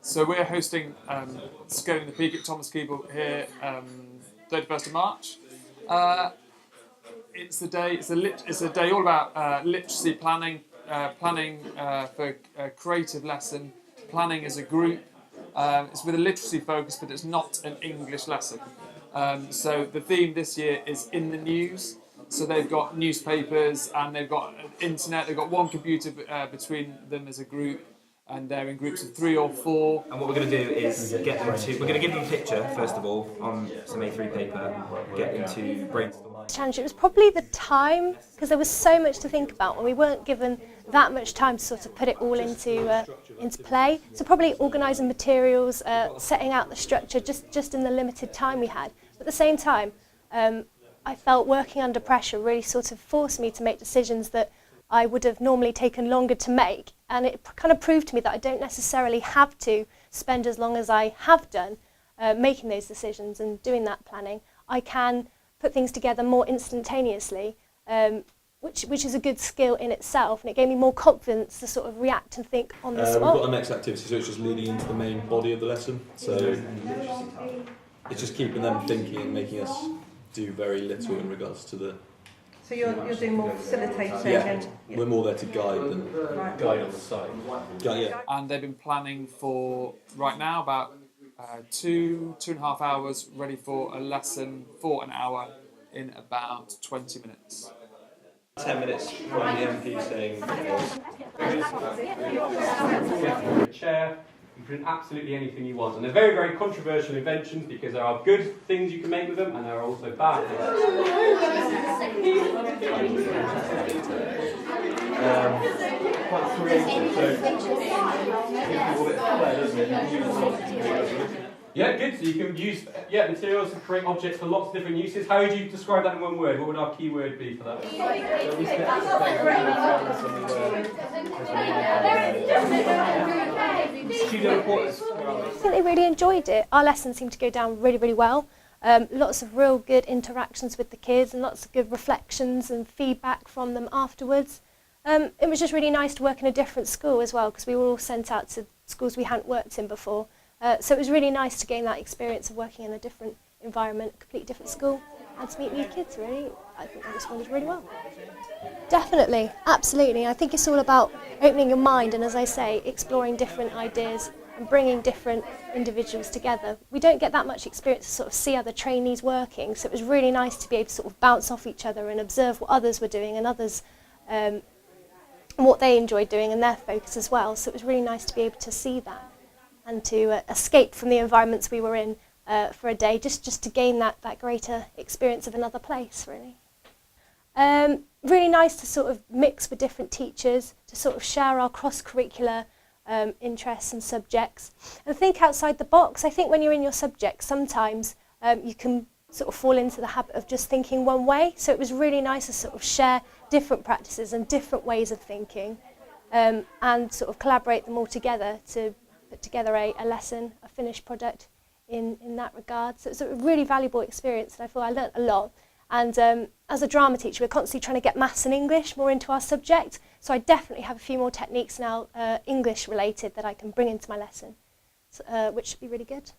So we're hosting Scaling the Peak at Thomas Keble here, 31st of March. It's a day all about literacy planning, planning for a creative lesson, planning as a group. It's with a literacy focus, but it's not an English lesson. So the theme this year is in the news. So they've got newspapers and they've got internet. They've got one computer between them as a group, and they're in groups of 3 or 4. And what we're going to do is get them to. We're going to give them a picture first of all on some A3 paper. Get them to brainstorm. Challenge. It was probably the time, because there was so much to think about and we weren't given that much time to sort of put it all into play. So probably organising materials, setting out the structure just in the limited time we had. But at the same time, I felt working under pressure really sort of forced me to make decisions that I would have normally taken longer to make, and it kind of proved to me that I don't necessarily have to spend as long as I have done making those decisions and doing that planning. I can put things together more instantaneously, which is a good skill in itself, and it gave me more confidence to sort of react and think on the spot. We've got our next activity, so it's just leading into the main body of the lesson. So it's just keeping them thinking and making us do very little in regards to the... So you're doing more facilitating? Yeah, we're more there to guide than... Guide on the side. Yeah. And they've been planning for, right now, about 2.5 hours, ready for a lesson for an hour in about 20 minutes. 10 minutes from the MP saying... Chair, you can print absolutely anything you want. And they're very, very controversial inventions because there are good things you can make with them and there are also bad things. Quite creative, so gives people a bit of flair, doesn't it? Yeah, good. So you can use materials to create objects for lots of different uses. How would you describe that in one word? What would our key word be for that? Studio reporters. I think they really enjoyed it. Our lessons seemed to go down really, really well. Lots of real good interactions with the kids and lots of good reflections and feedback from them afterwards. It was just really nice to work in a different school as well, because we were all sent out to schools we hadn't worked in before. So it was really nice to gain that experience of working in a different environment, a completely different school, and to meet new kids, really. I think they responded really well. Definitely, absolutely. I think it's all about opening your mind and, as I say, exploring different ideas and bringing different individuals together. We don't get that much experience to sort of see other trainees working, so it was really nice to be able to sort of bounce off each other and observe what others were doing and others what they enjoyed doing and their focus as well. So it was really nice to be able to see that and to escape from the environments we were in for a day, just to gain that greater experience of another place, really. Really nice to sort of mix with different teachers, to sort of share our cross-curricular interests and subjects, and think outside the box. I think when you're in your subject, sometimes you can sort of fall into the habit of just thinking one way, so it was really nice to sort of share different practices and different ways of thinking, and sort of collaborate them all together to put together a lesson, a finished product in that regard. So it's a really valuable experience, and I feel I learnt a lot. And as a drama teacher, we're constantly trying to get maths and English more into our subject, so I definitely have a few more techniques now, English related, that I can bring into my lesson, which should be really good.